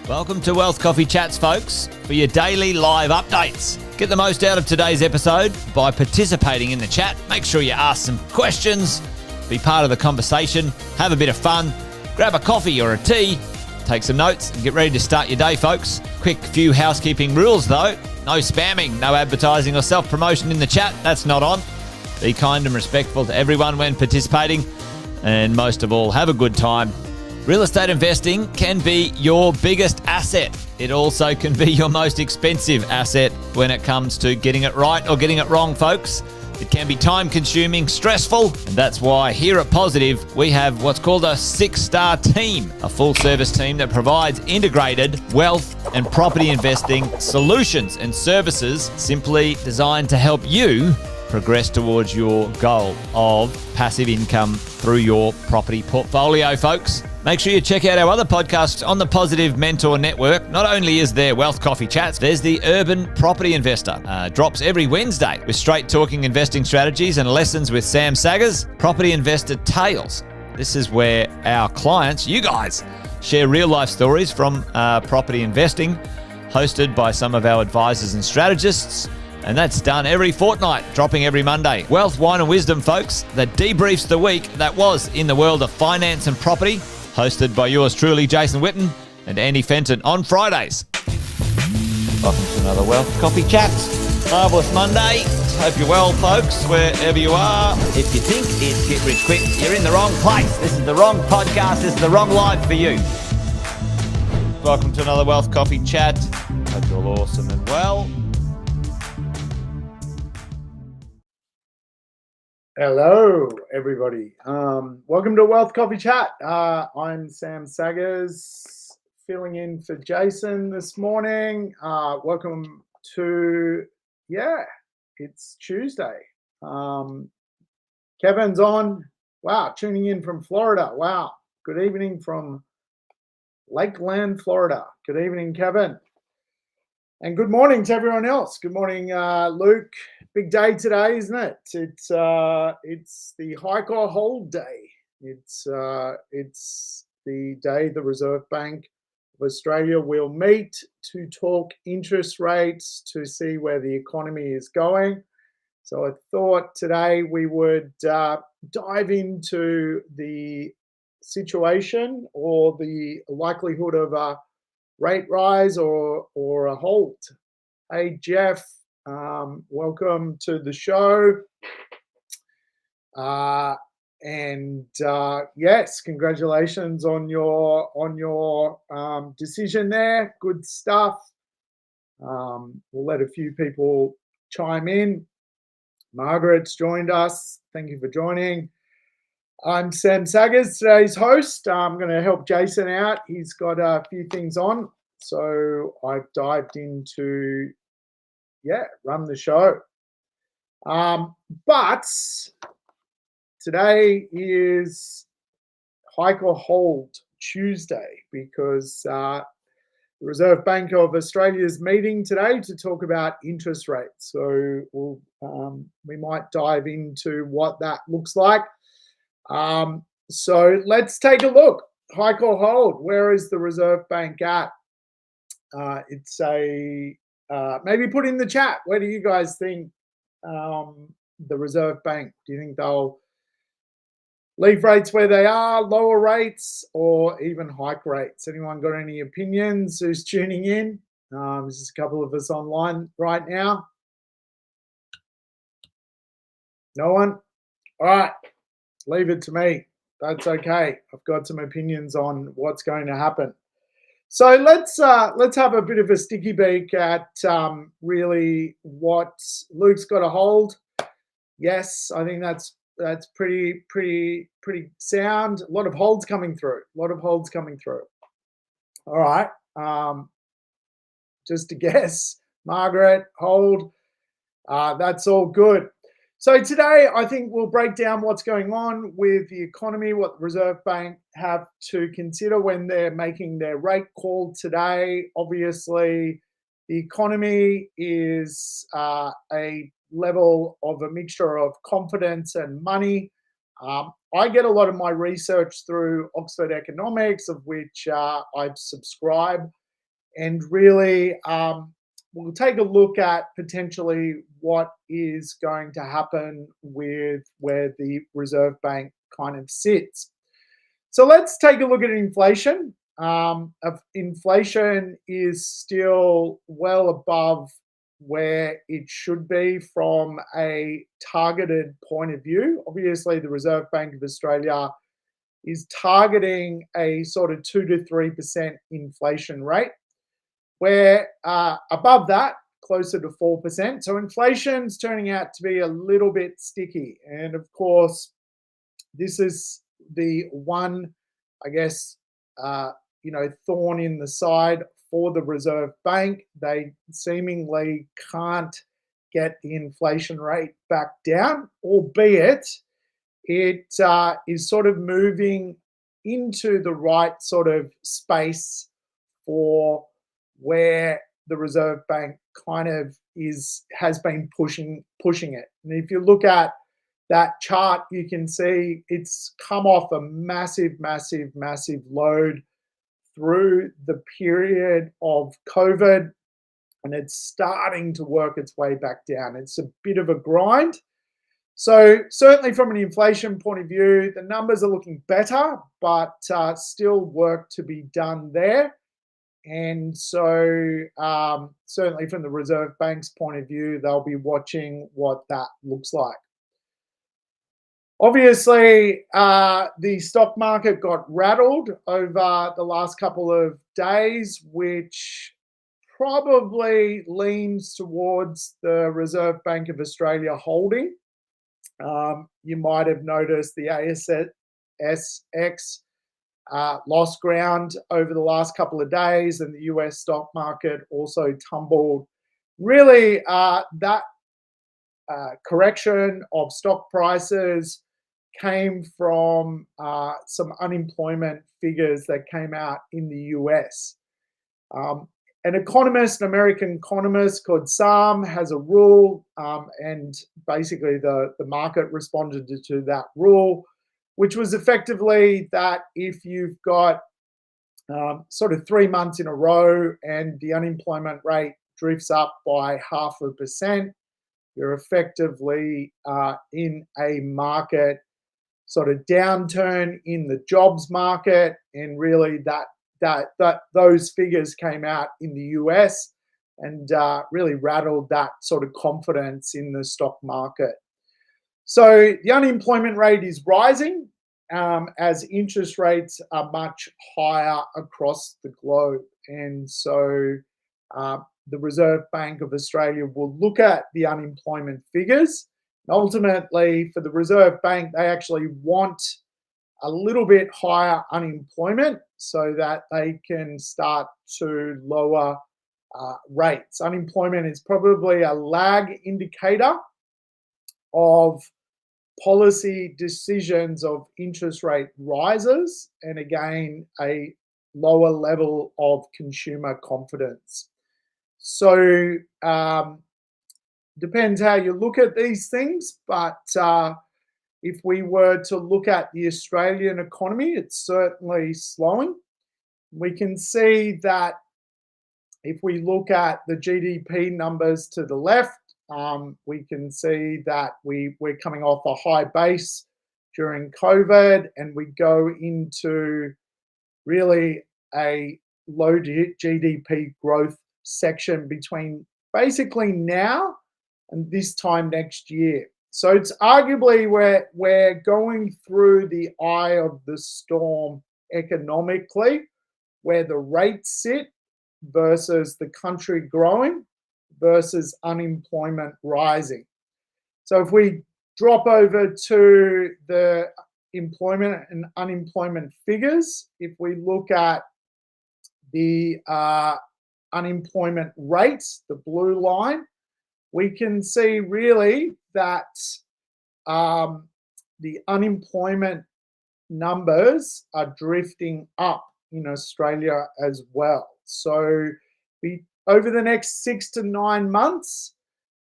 Welcome to Wealth Coffee Chats, folks, for your daily live updates. Get the most out of today's episode by participating in the chat. Make sure you ask some questions, be part of the conversation, have a bit of fun, grab a coffee or a tea, take some notes, and get ready to start your day, folks. Quick few housekeeping rules, though. No spamming, no advertising or self-promotion in the chat. That's not on. Be kind and respectful to everyone when participating. And most of all, have a good time. Real estate investing can be your biggest asset. It also can be your most expensive asset when it comes to getting it right or getting it wrong, folks. It can be time-consuming, stressful, and that's why here at Positive, we have what's called a 6-star team, a full-service team that provides integrated wealth and property investing solutions and services simply designed to help you progress towards your goal of passive income through your property portfolio, folks. Make sure you check out our other podcasts on the Positive Mentor Network. Not only is there Wealth Coffee Chats, there's the Urban Property Investor. Drops every Wednesday with straight talking investing strategies and lessons with Sam Saggers. Property Investor Tales. This is where our clients, you guys, share real life stories from property investing, hosted by some of our advisors and strategists. And that's done every fortnight, dropping every Monday. Wealth, Wine and Wisdom, folks, that debriefs the week that was in the world of finance and property, hosted by yours truly, Jason Witten and Andy Fenton on Fridays. Welcome to another Wealth Coffee Chat. Marvellous Monday. Hope you're well, folks, wherever you are. If you think it's Get Rich Quick, you're in the wrong place. This is the wrong podcast. This is the wrong life for you. Welcome to another Wealth Coffee Chat. Hope you're all awesome and well. Hello, everybody. Welcome to Wealth Coffee Chat. I'm Sam Saggers, filling in for Jason this morning. Welcome to, it's Tuesday. Kevin's on. Wow, tuning in from Florida. Wow. Good evening from Lakeland, Florida. Good evening, Kevin. And good morning to everyone else. Good morning, Luke. Big day today, isn't it? It's the hike or hold day. It's the day the Reserve Bank of Australia will meet to talk interest rates, to see where the economy is going. So I thought today we would dive into the situation or the likelihood of a rate rise or a hold. Hey, Jeff. Welcome to the show. Yes, congratulations on your decision there. Good stuff. We'll let a few people chime in. Margaret's joined us. Thank you for joining. I'm Sam Saggers, today's host. I'm going to help Jason out. He's got a few things on. So I've dived into run the show. But today is hike or hold Tuesday because the Reserve Bank of Australia is meeting today to talk about interest rates. So we might dive into what that looks like. So let's take a look. Hike or hold. Where is the Reserve Bank at? It's a maybe put in the chat. Where do you guys think the Reserve Bank? Do you think they'll leave rates where they are, lower rates, or even hike rates? Anyone got any opinions? Who's tuning in? There's just a couple of us online right now. No one? All right, leave it to me. That's okay. I've got some opinions on what's going to happen. So let's have a bit of a sticky beak at really what Luke's got to hold. Yes, I think that's pretty sound. A lot of holds coming through. All right. Just to guess, Margaret, hold. That's all good. So today, I think we'll break down what's going on with the economy, what the Reserve Bank have to consider when they're making their rate call today. Obviously, the economy is a level of a mixture of confidence and money. I get a lot of my research through Oxford Economics, of which I subscribe. And really, we'll take a look at potentially what is going to happen with where the Reserve Bank kind of sits. So let's take a look at inflation. Inflation is still well above where it should be from a targeted point of view. Obviously, the Reserve Bank of Australia is targeting a sort of 2 to 3% inflation rate. We're above that, closer to 4%. So inflation's turning out to be a little bit sticky. And of course, this is the one, I guess, thorn in the side for the Reserve Bank. They seemingly can't get the inflation rate back down, albeit it is sort of moving into the right sort of space for where the Reserve Bank kind of has been pushing it. And if you look at that chart, you can see it's come off a massive load through the period of COVID, and it's starting to work its way back down. It's a bit of a grind. So certainly from an inflation point of view, the numbers are looking better, but still work to be done there. And so certainly from the Reserve Bank's point of view, they'll be watching what that looks like. Obviously, the stock market got rattled over the last couple of days, which probably leans towards the Reserve Bank of Australia holding. You might have noticed the ASX lost ground over the last couple of days, and the US stock market also tumbled. Really, that correction of stock prices came from some unemployment figures that came out in the US. An American economist called Sam has a rule, and basically the market responded to that rule, which was effectively that if you've got sort of 3 months in a row and the unemployment rate drifts up by 0.5%, you're effectively in a market sort of downturn in the jobs market. And really that those figures came out in the US and really rattled that sort of confidence in the stock market. So the unemployment rate is rising as interest rates are much higher across the globe. And so the Reserve Bank of Australia will look at the unemployment figures. And ultimately, for the Reserve Bank, they actually want a little bit higher unemployment so that they can start to lower rates. Unemployment is probably a lag indicator of policy decisions of interest rate rises, and again, a lower level of consumer confidence. So depends how you look at these things, but if we were to look at the Australian economy, it's certainly slowing. We can see that if we look at the GDP numbers to the left, we can see that we're coming off a high base during COVID, and we go into really a low GDP growth section between basically now and this time next year. So it's arguably we're going through the eye of the storm economically, where the rates sit versus the country growing versus unemployment rising. So if we drop over to the employment and unemployment figures, if we look at the unemployment rates, the blue line, we can see really that the unemployment numbers are drifting up in Australia as well. So over the next 6 to 9 months,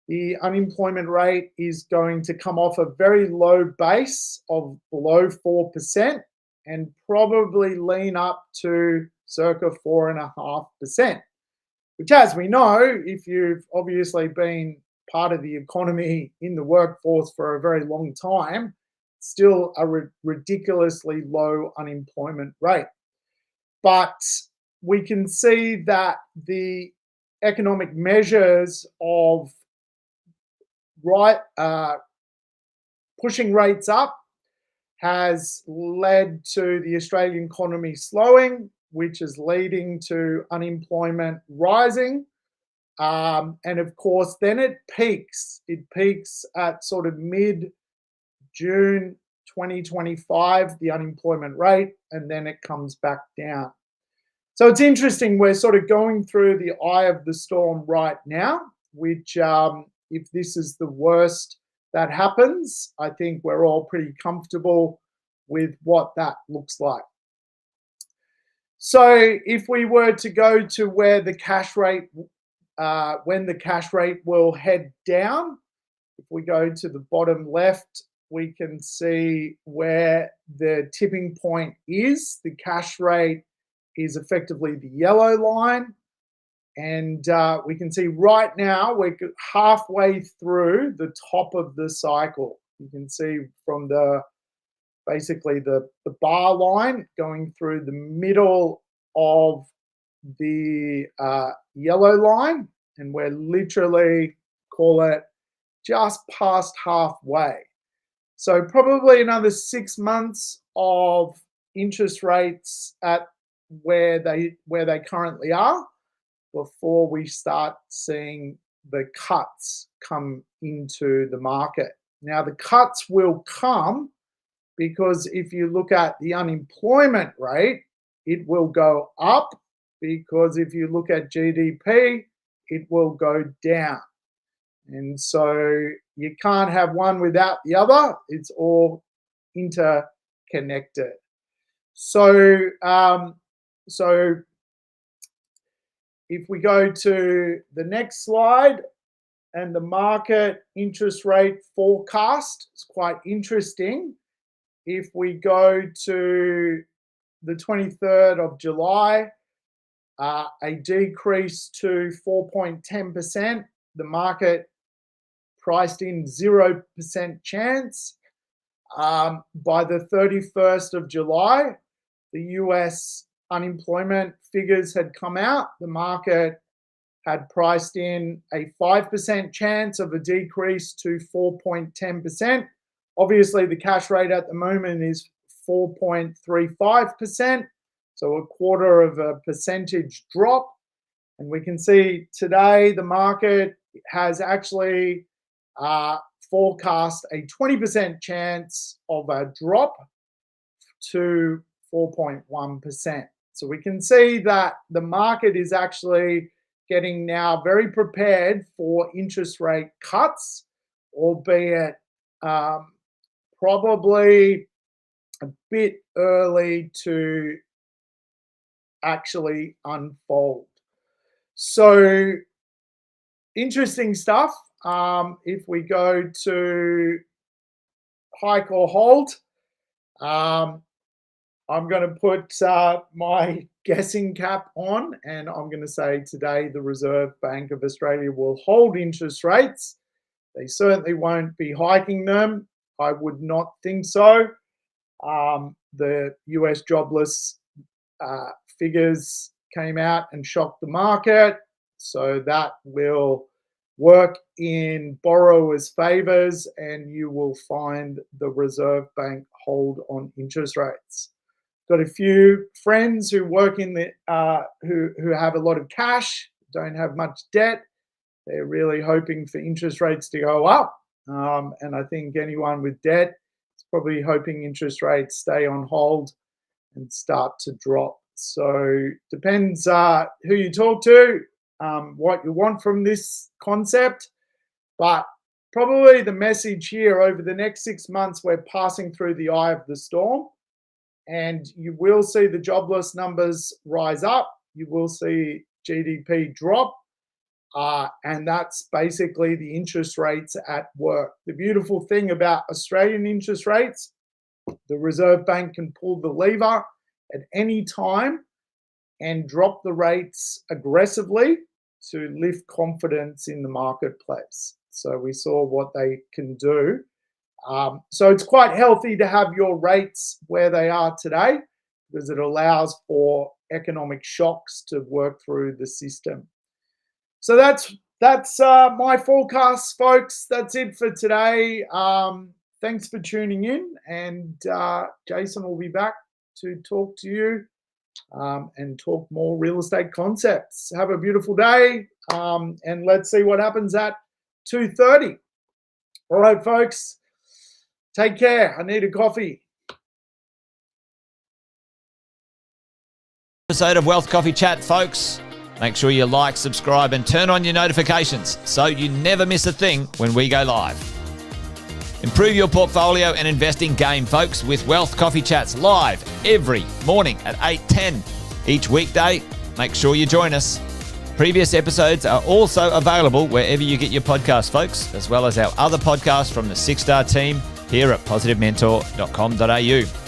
the unemployment rate is going to come off a very low base of below 4% and probably lean up to circa 4.5%. which, as we know, if you've obviously been part of the economy in the workforce for a very long time, still a ridiculously low unemployment rate. But we can see that the economic measures of pushing rates up has led to the Australian economy slowing, which is leading to unemployment rising. And of course, then it peaks. It peaks at sort of mid-June 2025, the unemployment rate, and then it comes back down. So it's interesting, we're sort of going through the eye of the storm right now, which if this is the worst that happens, I think we're all pretty comfortable with what that looks like. So if we were to go to where the cash rate, when the cash rate will head down, if we go to the bottom left, we can see where the tipping point is. The cash rate is effectively the yellow line. And we can see right now we're halfway through the top of the cycle. You can see from basically the bar line going through the middle of the yellow line, and we're literally, call it, just past halfway. So probably another 6 months of interest rates at where they currently are before we start seeing the cuts come into the market. Now, the cuts will come because if you look at the unemployment rate, it will go up, because if you look at GDP, it will go down. And so you can't have one without the other. It's all interconnected. So if we go to the next slide, and the market interest rate forecast, it's quite interesting. If we go to the 23rd of July, a decrease to 4.10%, the market priced in 0% chance. By the 31st of July, the US unemployment figures had come out. The market had priced in a 5% chance of a decrease to 4.10%. Obviously, the cash rate at the moment is 4.35%, so a quarter of a percentage drop. And we can see today the market has actually forecast a 20% chance of a drop to 4.1%. So we can see that the market is actually getting now very prepared for interest rate cuts, albeit probably a bit early to actually unfold. So interesting stuff. If we go to hike or hold, I'm going to put my guessing cap on, and I'm going to say today the Reserve Bank of Australia will hold interest rates. They certainly won't be hiking them. I would not think so. The US jobless figures came out and shocked the market, so that will work in borrowers' favors, and you will find the Reserve Bank hold on interest rates. Got a few friends who work in the who have a lot of cash, don't have much debt. They're really hoping for interest rates to go up, and I think anyone with debt is probably hoping interest rates stay on hold and start to drop. So depends who you talk to, what you want from this concept, but probably the message here over the next 6 months, we're passing through the eye of the storm. And you will see the jobless numbers rise up. You will see GDP drop. And that's basically the interest rates at work. The beautiful thing about Australian interest rates, the Reserve Bank can pull the lever at any time and drop the rates aggressively to lift confidence in the marketplace. So we saw what they can do. So it's quite healthy to have your rates where they are today, because it allows for economic shocks to work through the system. So that's my forecast, folks. That's it for today. Thanks for tuning in, and Jason will be back to talk to you and talk more real estate concepts. Have a beautiful day, and let's see what happens at 2:30. All right, folks, take care. I need a coffee. Episode of Wealth Coffee Chat, folks. Make sure you like, subscribe, and turn on your notifications so you never miss a thing when we go live. Improve your portfolio and investing game, folks, with Wealth Coffee Chats live every morning at 8:10 each weekday. Make sure you join us. Previous episodes are also available wherever you get your podcasts, folks, as well as our other podcasts from the 6 Star team here at positivementor.com.au.